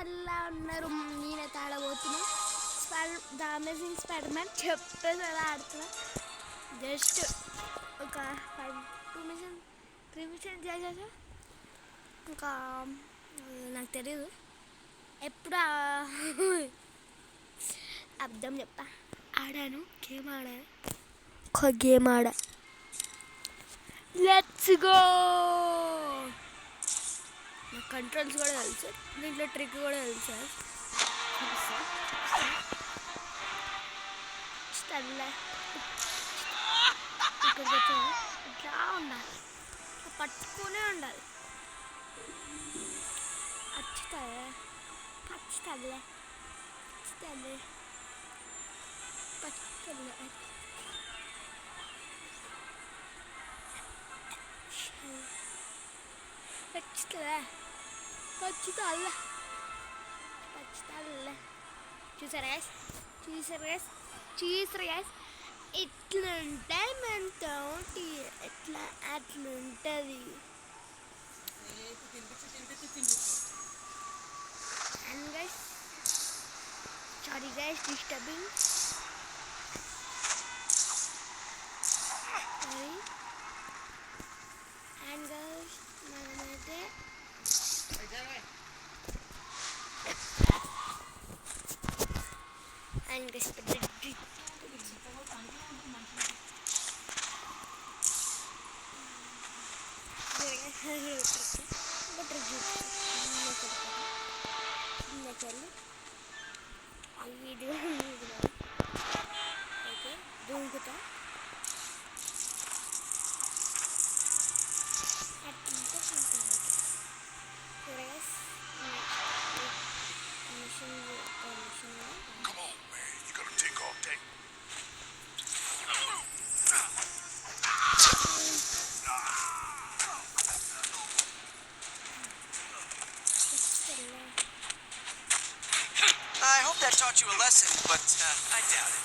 ఎలా ఉన్నారు? నేనైతే ఆడబోతున్నా ద అమేజింగ్ స్పైడర్ మ్యాన్ చెప్పేసి అలా ఆడుతున్నా. జస్ట్ ఒక 3 మిషన్ చేసేసా. ఇంకా నాకు తెలీదు ఎప్పుడు అర్థం చెప్తా. ఆడాను, గేమ్ ఆడా. Let's go. నాకు కంట్రోల్స్ కూడా తెలుసు, దీంట్లో ట్రిక్ కూడా తెలుసు. ఇక్కడికి వచ్చాను, ఇట్లా ఉండాలి, పట్టుకునే ఉండాలి. పచ్చుతలే చూసారా ఇట్లుంటే మనతో ఎట్లా అట్లుంటుంది. And guys, sorry guys, disturbing. Sorry. And guys, మనమైతే and guys, దూకుతా I hope that taught you a lesson, but I doubt it.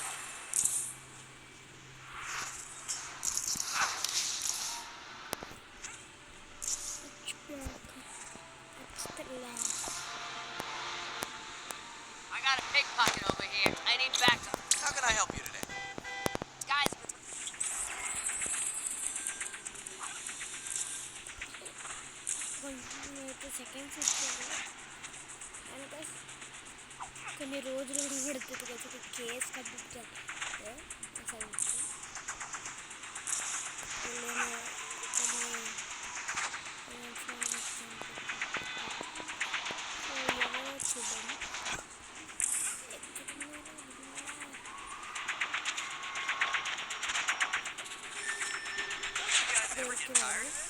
I got a pickpocket over here. I need backup. How can I help you today? Guys, seconds ఇచ్చారు. అంటే కొన్ని రోజులు కూడా పడుతుంది కదా, case కట్టించాలి. అసలు చూద్దాం. Ever get tired of this?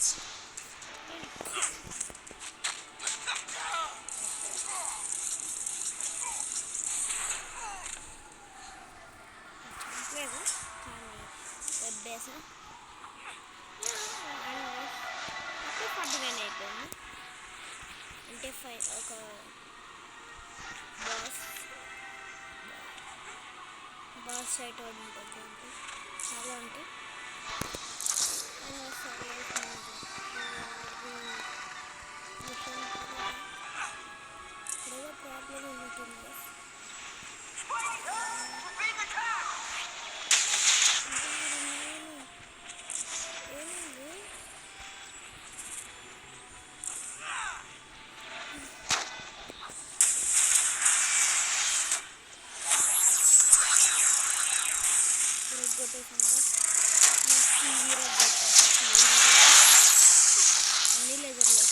బేసా 49 అయిపోయింది. అంటే ఒక బాస్ సైట్ ఒకటి ఉంటుంది. అంటే చాలా అంటే ఏదో ప్రాబ్లం ఉంటుంది. అన్ని లేజర్లు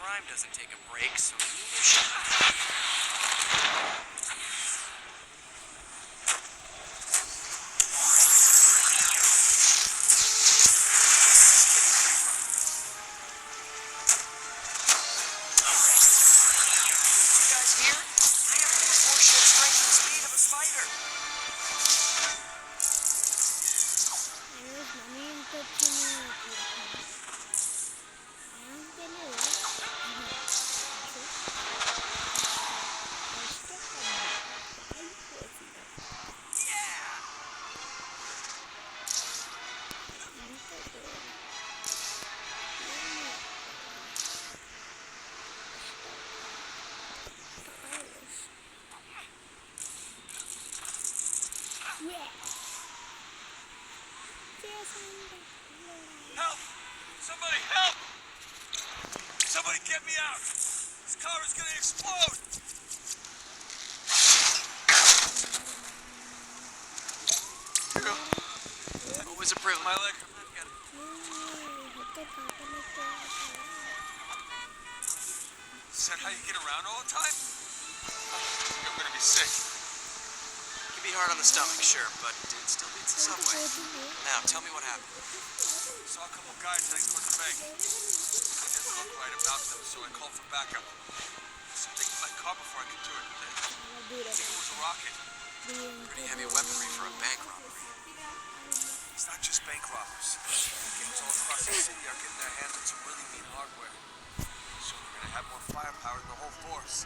Crime doesn't take a break, so neither should I. You guys here? Help! Somebody help! Somebody get me out! This car is gonna explode! Always a privilege. My leg. Is that how you get around all the time? I'm gonna be sick. Can be hard on the stomach, sure, but it still beats the subway. Now, tell me what happened. Saw a couple guys heading towards the bank. It didn't look right about them, so I called for backup. Something in my car before I could do it. I think it was a rocket. Pretty heavy weaponry for a bank robbery. It's not just bank robbers. Gangs all across the city are getting their hands on some really mean hardware. So we're gonna have more firepower than the whole force.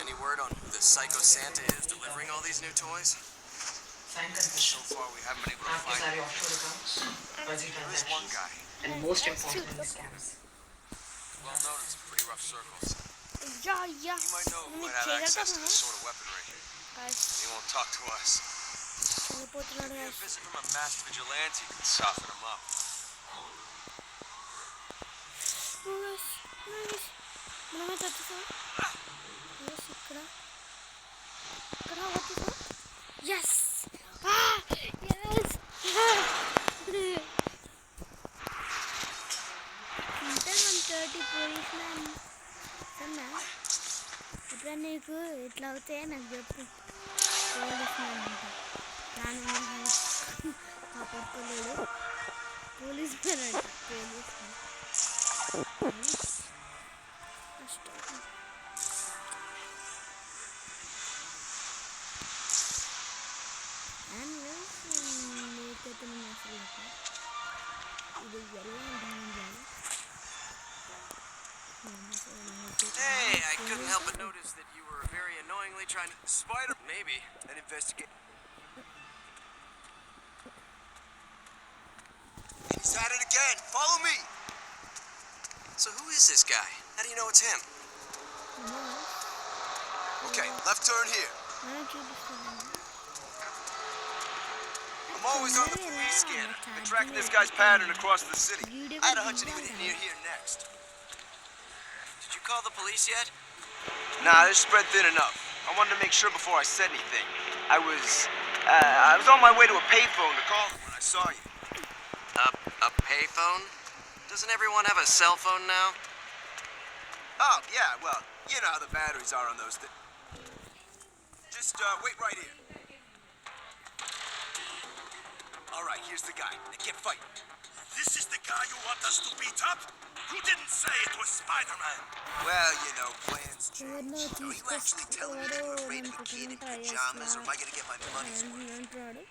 Any word on who the Psycho Santa is delivering all these new toys? So far, we haven't been able to find him. There is one guy, And most importantly, scams. well known in some pretty rough circles. Yeah. He might know who might have access to this sort of weaponry. He won't talk to us. వెళ్ళిపోతున్నాడు Maybe a visit from a masked vigilante could soften him up. మనమే తట్టుతాం ఇక్కడ yes అంటే 130 police man అన్నా ఇప్పుడు నీకు ఇట్లా అవుతే నాకు చెప్పు పోలీస్ మ్యాన్ అంట ప్రాణం కాపాడుకోలేడు పోలీస్ మ్యాన్ అంట police man Hey, I couldn't help but notice that you were very annoyingly trying to... Spider, Maybe. and investigate. He's at it again. Follow me. So who is this guy? How do you know it's him? Okay, left turn here. I'm always on the police scanner. Been tracking this guy's pattern across the city. I had a hunch that he would hit near here next. Did you call the police yet? Nah, they're spread thin enough. I wanted to make sure before I said anything. I was on my way to a payphone to call them when I saw you. A payphone? Doesn't everyone have a cell phone now? Oh, yeah, well, you know how the batteries are on those things. Just, wait right here. All right, here's the guy. Now get fighting. This is the guy you want us to beat up? You didn't say it was Spider-Man. Well, you know, plans change. ఎవరినో Are you actually telling me that you're afraid of a kid in pajamas, or am I gonna get my money's worth? అంటాడు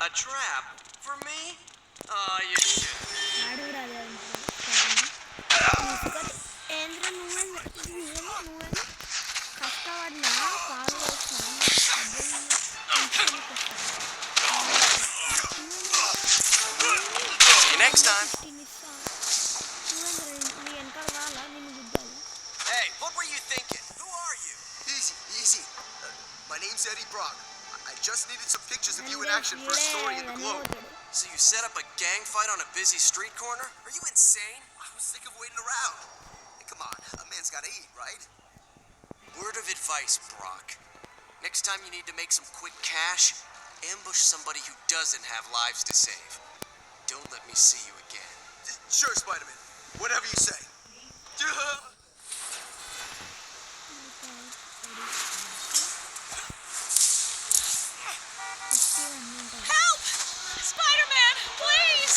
A trap? For me? Oh, you shit. ఆడు కూడా అదే అంటాడు ఏంద్ర నువ్వేంద్ర కష్టపడినా పాలు See you next time. నువ్వేంద్ర నీ వెనకాల రాలా నేను గుద్దాలి Hey, what were you thinking? Who are you? Easy, easy. My name's Eddie Brock. I just needed some pictures of you in action for a story in the Globe. So you set up a gang fight on a busy street corner? Are you insane? I was sick of waiting around. Hey, come on, a man's gotta eat, right? Word of advice, Brock. Next time you need to make some quick cash, ambush somebody who doesn't have lives to save. Don't let me see you again. Sure, Spider-Man. Whatever you say. Help! Spider-Man, please!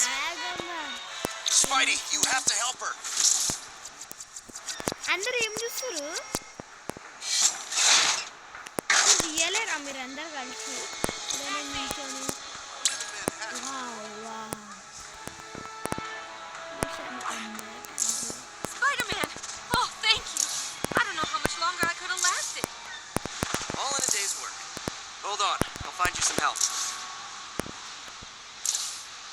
Spidey, you have to help her. అందరు ఏం చూస్తారు రియలేరా మీరు అందరు కలిసి ఇలానే నిల్చొని Spider-Man! Oh, thank you. I don't know how much longer I could have lasted. All in a day's work. Hold on, I'll find you some help.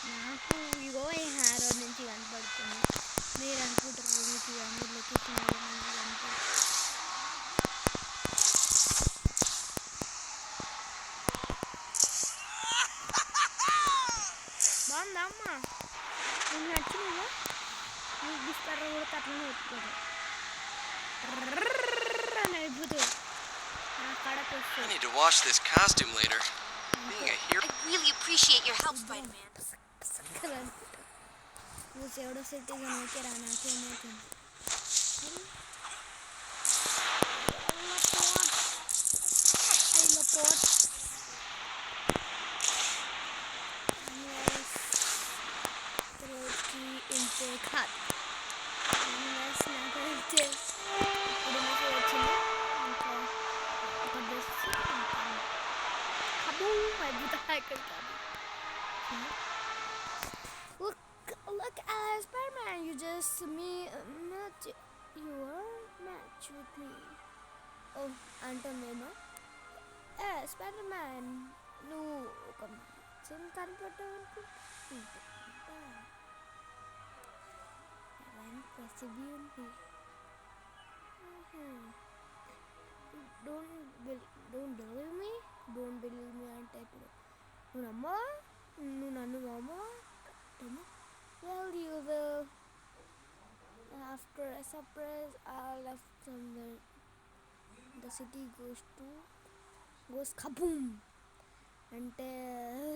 నాకు ఇగో ఈ హారో నుంచి కనపడుతుంది మీరు అనుకుంటారు మీకు మీరు లొకేషన్ కనపడుతుంది I వస్తుంది. need to wash this costume later. Being a hero. I really appreciate your help, Spider-Man. కదా అనుకుంటా. నువ్వు ఎవడో సెట్ ఓకే రా నాకేమవుతుంది. ఇంతే కాదు నాకైతే ఇప్పుడు నాకు వచ్చింది ఇంకా ఒక డ్రెస్ అబ్బో అద్భుత ఇక్కడ కాదు. Look at Spider-Man, you just match your match with me. Oh, అంటుందేమో. Spider-Man, నువ్వు ఒక మ్యాచ్ కనిపెట్టావు రెసిపీ ఉంది. డోంట్ బిలీవ్ మీ అంటే ఇప్పుడు నువ్వు నన్ను నమ్మవా well you will after a surprise left from the city goes kaboom అంటే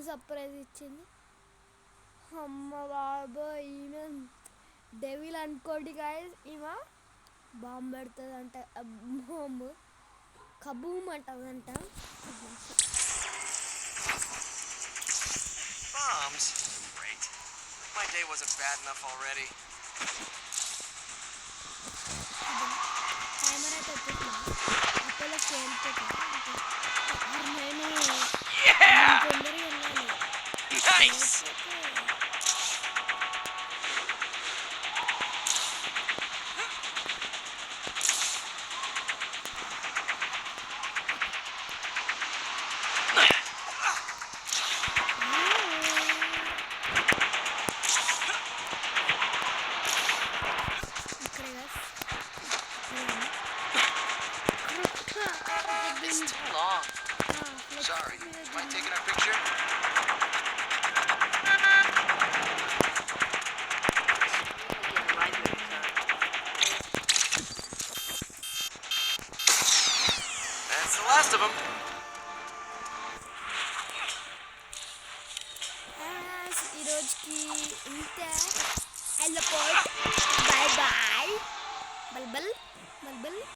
సర్ప్రైజ్ ఇచ్చింది. అమ్మ బాబాయ్ ఈమె డెవిల్ అనుకోండి గాయస్. ఈమె బాంబు పెడుతుంది అంట. బాంబు కబూమ్ అంటుందంట. Bombs? Great. My day wasn't bad enough already. Camera పెట్టేసి అప్పలో ఫోన్ నేను తొందరగా వెళ్ళాలి. Nice! It's too long. Sorry. Mind taking our picture? That's the last of them. ఈరోజుకి ఇంతే. వెళ్ళిపోయి బాయ్ బాయ్ బల్బల్ బల్బల్